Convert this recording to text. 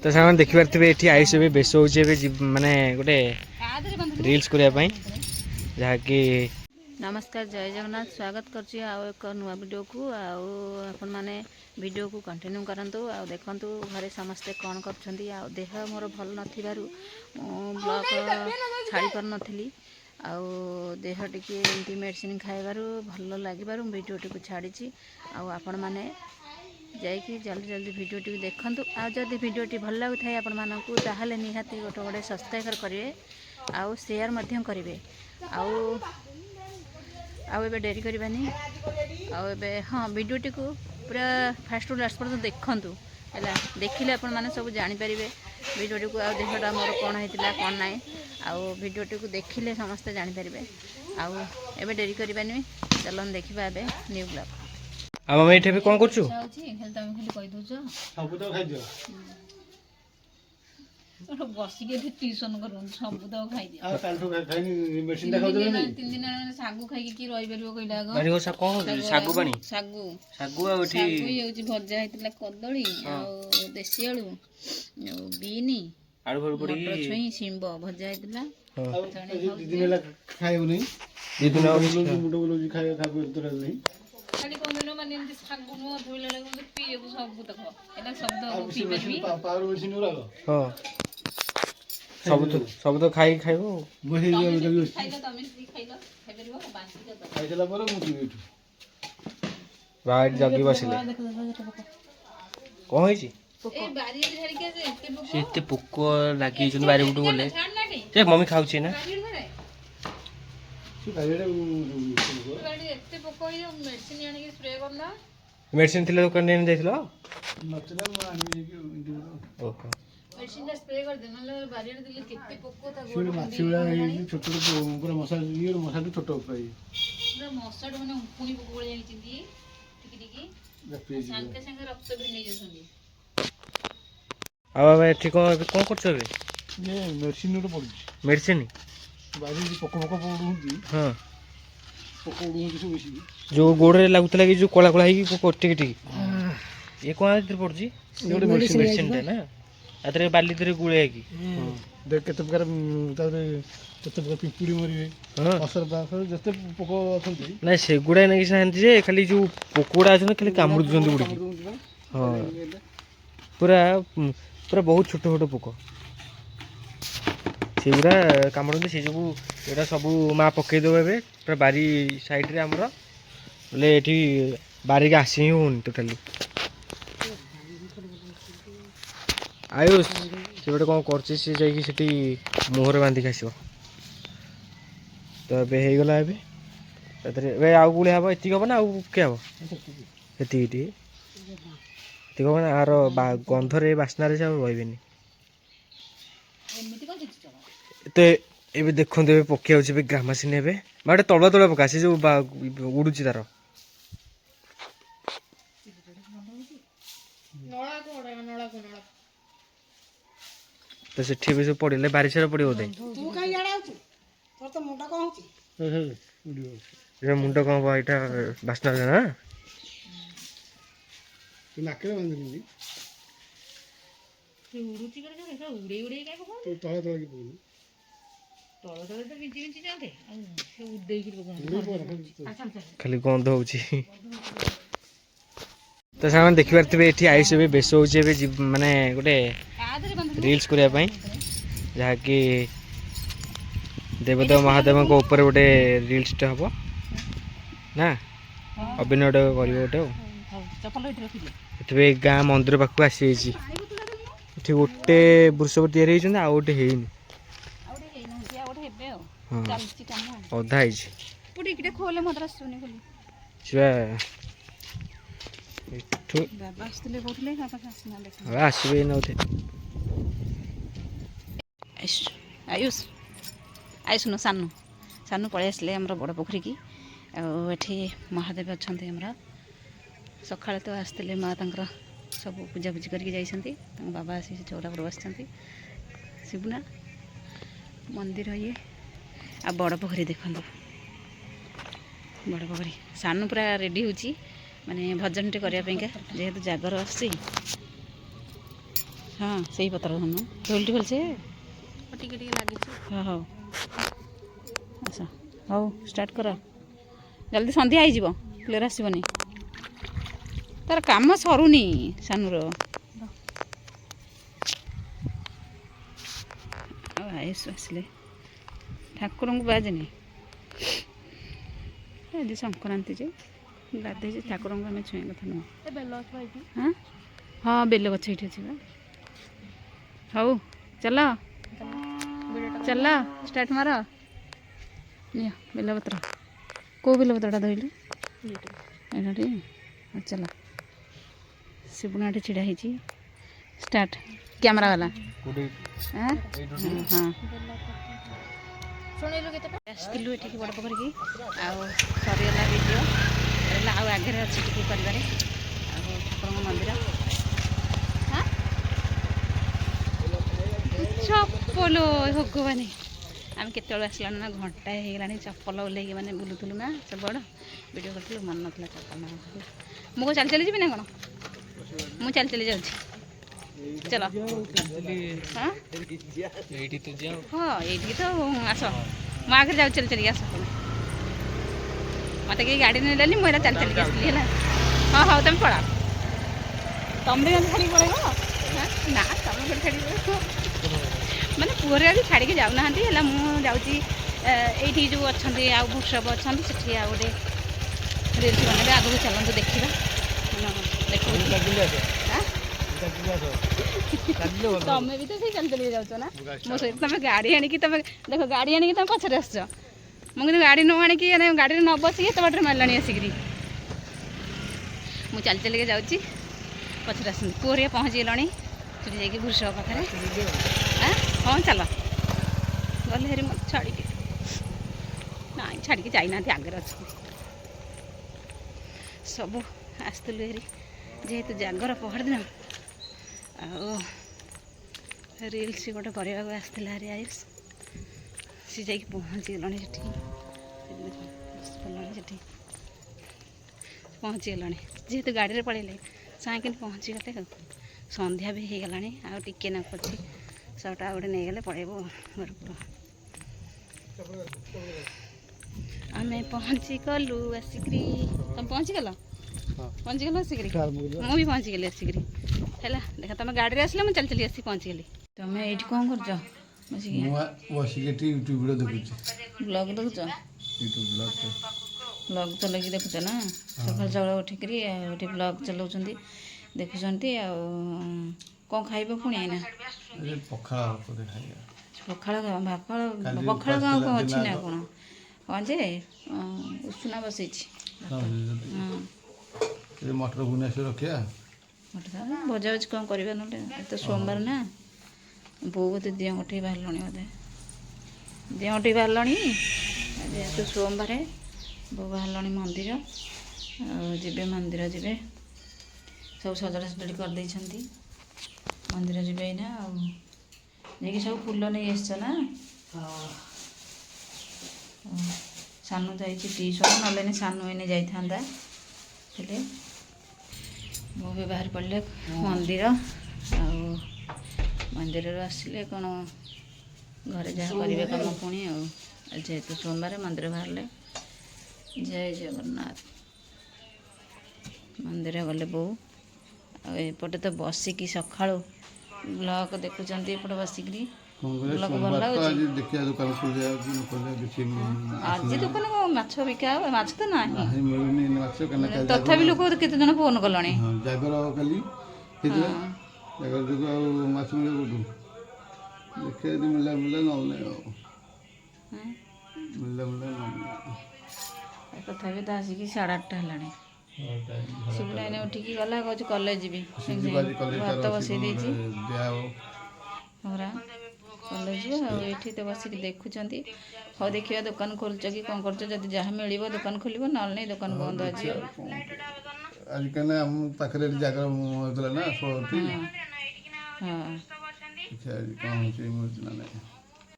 तो सामान देखि पारथिबे एठी आइस बे बेस होचे बे माने गोटे रील्स करिया पई जहा कि नमस्कार जय जगन्नाथ स्वागत करछि आउ एक नुआ वीडियो को आउ अपन माने वीडियो को कंटिन्यू करंतु आ देखंतु घरे समस्ते कोन करछंती आ देह मोर भल नथिबारु ब्लॉक छाड़ी पर नथिली आउ देह टिके एंटी मेडिसिन खाइबारु भल लागिबारु वीडियो टिको छाड़ीछि आउ आपण माने जाइए जल्दी जल्दी वीडियो टी देखंतु आ जदि वीडियो टी भल लागु थाए आपण मानकु ताहाले निहाती गोटे गोटे सब्सक्राइब करिवे आउ शेयर मध्यम करिवे आउ आउ एबे डेरी करबानी आउ एबे हाँ वीडियो टी को पूरा फास्ट टू लास्ट पर्यंत देखंतु हैला देखिले आपण माने सब जानि परिबे वीडियो टी को आ देहटा मोर कोन हेतिला कोन नाइ आउ वीडियो टी को देखिले समस्त जानि परिबे आउ एबे डेरी करबानी चलन देखिबा एबे न्यू ब्लॉग आ मम्मी एठे भी कोन करछु खाली तमे खाली कहि दोछ सब तो खाइ दियो तो बसी के ट्यूशन करन सब तो खाइ दियो आ काल तो खाइनी मेडिसिन खाउ दे नहीं 3 दिन सागु खाइ के की रहि परबो कइला गो बारी हो सा कोन सागु पानी सागु सागु आ एठी सागु होची भजा हेतिला कदली आ देसी आलू बीनी आलू भर पड़ी मटर छुई सिंबो भजा हेतिला दिन ला खाइबो नहीं दिन आ मुंडो बोलो जी खाइ खाबो तो नहीं खाली कोन दिन माने एंती सागु नो धोइला लागो पिए को सब तक एला शब्द पी परबी पावर मेडिसिन उरा हां सब तो खाइबो बहे जो खाइला तमे सी खाइला खाइ परबो बांसी के खाइला पर मु पीबे राइट जगी बसिले कोन होईची ए बारी धरि के से एते पोको लागी जन बारी उठु बोले से मम्मी खाउची ना एते पोको मेडिसिन आनी के स्प्रे करना मेडिसिन थिले दुकान ने जाइथिलो नचला म आनी जे ओहो मेडिसिन का स्प्रे कर दे नले बारी दिले केते पोको ता छोड़ माछीड़ा छोट छोट पूरा मसाज ये मसाज छोट पाई पूरा मसाड माने उपुनी पोको बोले जाइछिंदी टिकी टिकी संगे संगे रक्त भी नै जसंदी आ बाबा एठी कोन करछो बे ये मेडिसिन रो पड़ी मेडिसिन बारी पोको पोको पडुंदी हां पोको उडुंदी सब बेसी जो गोड़े लागुतला कि जो कोला कोला ही पोको टिक टिक ये कोन आदर पड़जी ये मेडिसिन दे ना आदरे बाली दरे गुळे की देख केते प्रकार तारे केते प्रकार पिंपुड़ी मरिवे हां असर बासर जते पोको अछंती ना से गुडा नै कि जे खाली जो पोकोडा अछन खाली कामड़ु जंदी उडी हां पूरा पूरा बहुत छोट छोट पोको सेगुरा कामड़ते से जो एटा सब माँ पकई देव ए पूरा बारी साइड रे हमर बोले एठी बारी के आसी होनी टोटाली आयुष से गोटे कौन कर से मुहर बांधिक आसो तो ए होगला ए आउ गुड़े हम एति हम ना आउ के हम एति हम ना आर गंधरे बास्नार से रही तो ये देखते ए पक्षी आए ग्रामासीन ए गोटे तल तल पका से जो उड़ू तार तो से सब पड़े बारी सारा पड़े बोधे मुंड कौन यहाँ बास्ना ना नाके बांधनी उड़े उड़े तो तले तले की पड़ू तल तल तो बिंची बिंची जाते से उड़े की खाली गंध हो तो सामान देखि पारथिबे एठी आइस बे बेस होचे बे माने गोटे रील्स करिया पई जहा कि देवदेव महादेव को ऊपर गोटे रील्स टे हबो ना अभिनय करियो गोटे एठबे गाँ मंदिर पाखु आसी छी एठी गोटे वृषभ तैयारी होइछन आ गोटे हेइनी अधा आइछि पुडी किटे खोले मद्रा सुनी खोली छुआ बाबा आस्ते कहते आसना देख आसबे नौथे आयुष आयुष नो सानू सानू पळै आसले हमर बड़ पोखरी की एठी महादेव अछंती हमरा सकाळे तो आसले माँ तंकर सब पूजा पूजी करके जाइछंती बाबा आसी चौरा पर बसछंती शिवना मंदिर ये आ बड़ पोखरी देखंतु बड़ पोखरी सानू पूरा रेडी होची माने भजन टे करिया पेंका जेहेतु जागर आसी ହଁ ସେଇ ପତ୍ର ଧନୁ ରୋଲଟି ଭଲସେ ଟିକେ ଟିକେ ଲାଗିଛି। ହଁ ହଉ ଆସ ହଉ ଷ୍ଟାର୍ଟ କର ଜଲ୍ଦି ସନ୍ଧ୍ୟା ହେଇଯିବ କ୍ଲିୟର ଆସିବନି ତାର କାମ ସରୁନି ସାନୁର ଆଉ ଆୟୁଷ ଆସିଲେ ଠାକୁରଙ୍କୁ ବାଜେନି ଆଜି ସଂକ୍ରାନ୍ତି ଯେ ଗାଧେଇଛି ଠାକୁରଙ୍କୁ ଆମେ ଛୁଇଁ କଥା ନୁହଁ ହଁ ହଁ ବେଲ ଗଛ ଏଇଠି ଅଛି ବା ହଉ ଚାଲ ଚାଲ ଷ୍ଟାର୍ଟ ମାର ନିଅ ବେଲପତ୍ର କେଉଁ ବେଲପତ୍ରଟା ଧରିଲୁ ଏଇଟା ଟି ଚାଲ ଶିବୁନା ଏଠି ଛିଡ଼ା ହେଇଛି ଷ୍ଟାର୍ଟ କ୍ୟାମେରା ବାଲା ହଁ ଆସିଥିଲୁ ଏଠିକି ବଡ଼ ପୋଖରୀକି ଆଉ ସରିଗଲା ଭିଡ଼ିଓ ରହିଲା ଆଉ ଆଗରେ ଅଛି ଟିକେ କରିବାରେ ଆଉ ଠାକୁରଙ୍କ ମନ୍ଦିର ଚପଲ ଭଗବାନୀ ଆମେ କେତେବେଳେ ଆସିଲାଣି ନା ଘଣ୍ଟାଏ ହେଇଗଲାଣି ଚପଲ ଓହ୍ଲେଇକି ମାନେ ବୁଲୁଥିଲୁ ନା ସବୁଆଡ଼ ଭିଡ଼ିଓ କରିଥିଲୁ ମନେ ନଥିଲା ଚପଲ ନେବା ମୁଁ ଚାଲି ଚାଲି ଯିବି ନା କ'ଣ ମୁଁ ଚାଲି ଚାଲି ଯାଉଛି ଚାଲ ହଁ ଏଇଠିକି ତ ଆସ ମୁଁ ଆଗରେ ଯାଉଛି ଚାଲି ଚାଲିକି ଆସ ତମେ ମୋତେ କେହି ଗାଡ଼ି ନେଲେନି ମୁଁ ଏଇଟା ଚାଲି ଚାଲିକି ଆସିଥିଲି ହେଲା ହଁ ହଉ ତମେ ପଳାଅ ତମେ ବି ଛାଡ଼ିକି ପଳେଇବ ନା ତମେ ଗୋଟେ ଛାଡ଼ିକି ପଳେଇବ ମାନେ ପୁଅରେ ଆଜି ଛାଡ଼ିକି ଯାଉନାହାନ୍ତି ହେଲା ମୁଁ ଯାଉଛି ଏଇଠି ଯେଉଁ ଅଛନ୍ତି ଆଉ ବୃଷଭ ଅଛନ୍ତି ସେଠି ଆଉ ଗୋଟେ ରିଲ୍ସ ବନେଇବେ ଆଗକୁ ଚାଲନ୍ତୁ ଦେଖିବା ତମେ ବି ତ ସେଇ ଚାଲି ଚାଲିକି ଯାଉଛ ନା ମୋ ସହିତ ତମେ ଗାଡ଼ି ଆଣିକି ତମେ ଦେଖ ଗାଡ଼ି ଆଣିକି ତମେ ପଛରେ ଆସୁଛ ମୁଁ କିନ୍ତୁ ଗାଡ଼ି ନ ଆଣିକି ଗାଡ଼ିରେ ନ ବସିକି ଏତେ ବାଟରେ ମାରିଲାଣି ଆସିକିରି ମୁଁ ଚାଲି ଚାଲିକି ଯାଉଛି ପଛରେ ଆସନ୍ତି ପୁଅରେ ପହଞ୍ଚିଗଲଣି ସେଠି ଯାଇକି ବୃଷଭ ପାଖରେ ହଁ ଚାଲ ଗଲେ ହେରି ମୋତେ ଛାଡ଼ିକି ନାଇଁ ଛାଡ଼ିକି ଯାଇନାହାନ୍ତି ଆଗରେ ଅଛନ୍ତି ସବୁ ଆସିଥିଲୁ ହେରି ଯେହେତୁ ଜାଗର ପହର ଦିନ ଆଉ ରିଲ୍ସ ଗୋଟେ କରିବାକୁ ଆସିଥିଲା ହେରି ଆୟୁଷ ସେ ଯାଇକି ପହଞ୍ଚିଗଲାଣି ସେଠି ସେଠି ପହଞ୍ଚିଗଲାଣି ଯେହେତୁ ଗାଡ଼ିରେ ପଳେଇଲେ ସାଇଁକିନି ପହଞ୍ଚିଗଲେ ଆଉ ସନ୍ଧ୍ୟା ବି ହେଇଗଲାଣି ଆଉ ଟିକେ ନାକୁ ଅଛି ସବଟା ଗୋଟେ ନେଇଗଲେ ପଳେଇବ ଘରକୁ ଆମେ ପହଞ୍ଚିଗଲୁ ଆସିକିରି ତମେ ପହଞ୍ଚିଗଲ ଆସିକିରି ମୁଁ ବି ପହଞ୍ଚିଗଲି ଆସିକିରି ହେଲା ଦେଖ ତମେ ଗାଡ଼ିରେ ଆସିଲେ ମୁଁ ଚାଲି ଚାଲି ଆସିକି ପହଞ୍ଚିଗଲି ତମେ ଏଇଠି କ'ଣ କରୁଛ ବସିକି ଏଠି ୟୁଟ୍ୟୁବ ଭିଡ଼ିଓ ଦେଖୁଛି ବ୍ଲଗ୍ ଦେଖୁଛ ବ୍ଲଗ୍ ଚଲେଇକି ଦେଖୁଛ ନା ସକାଳୁ ସକାଳୁ ଉଠିକିରି ଏଠି ବ୍ଲଗ୍ ଚଲାଉଛନ୍ତି ଦେଖୁଛନ୍ତି ଆଉ କ'ଣ ଖାଇବ ପୁଣି ଏଇନା ପଖାଳ ଖାଇବା ପଖାଳ ପଖାଳ କ'ଣ ଅଛି ନା କ'ଣ ହଁ ଯେ ଉଷୁନା ବସେଇଛି ମଟର ଭୁବନେଶ୍ୱର ରଖିବା ଭଜା ଭଜି କ'ଣ କରିବା ନହେଲେ ତ ସୋମବାର ନା ବୋଉ ବୋଧେ ଦିଅଁ ଉଠେଇ ବାହାରିଲଣି ବୋଧେ ଦିଅଁ ଉଠେଇ ବାହାରିଲଣି ଯେହେତୁ ସୋମବାର ବୋଉ ବାହାରିଲଣି ମନ୍ଦିର ଆଉ ଯିବେ ମନ୍ଦିର ଯିବେ ସବୁ ସଜଡ଼ା ସଜଡ଼ି କରିଦେଇଛନ୍ତି ମନ୍ଦିର ଯିବେ ଏଇନା ଆଉ ଯାଇକି ସବୁ ଫୁଲ ନେଇ ଆସିଛ ନା ସାନୁ ଯାଇଛି ଟିଉସନ୍ ନହେଲେ ସାନୁ ଏଇନେ ଯାଇଥାନ୍ତା ହେଲେ ମୁଁ ବି ବାହାରି ପଡ଼ିଲେ ମନ୍ଦିର ଆଉ ମନ୍ଦିରରୁ ଆସିଲେ କ'ଣ ଘରେ ଯାହା କରିବେ କାମ ପୁଣି ଆଉ ଯେହେତୁ ସୋମବାର ମନ୍ଦିର ବାହାରିଲେ ଜୟ ଜଗନ୍ନାଥ ମନ୍ଦିର ଗଲେ ବୋଉ ଆଉ ଏପଟେ ତ ବସିକି ସକାଳୁ ବ୍ଲଗ୍ ଦେଖୁଛନ୍ତି ଏପଟେ ବସିକିରି ବ୍ଲଗ୍ ଭଲ ଲାଗୁଛି ଆଜି ଦୋକାନ ମାଛ ବିକା ହବ ମାଛ ତ ନାହିଁ ତଥାପି ଲୋକ କେତେ ଜଣ ଫୋନ୍ କଲେଣି ଜାଗର କାଲି ଜାଗର ଯୋଗୁଁ ଆଉ ମାଛ ମିଳିବ କୋଉଠୁ ଦେଖିବା ଯଦି ମିଳିଲା ନହେଲେ ଆଉ ମିଳିଲା ତଥାପି ତ ଆସିକି 8:30 ହେଲାଣି ଶିବୁନା ଏଇନେ ଉଠିକି ଗଲା କହୁଛି କଲେଜ ଯିବି ଭାତ ବସେଇ ଦେଇଛି ପରା କଲେଜ ଯିବ ଆଉ ଏଠି ତ ବସିକି ଦେଖୁଛନ୍ତି ହଉ ଦେଖିବା ଦୋକାନ ଖୋଲୁଛ କି କ'ଣ କରୁଛ ଯଦି ଯାହା ମିଳିବ ଦୋକାନ ଖୋଲିବ ନହେଲେ ନାହିଁ ଦୋକାନ ବନ୍ଦ ଅଛି ଆଜିକାଲି ଆମ ପାଖରେ ଜାଗା ହେଉଥିଲା ନା ହଁ କ'ଣ ହେଉଛି ନା ନାହିଁ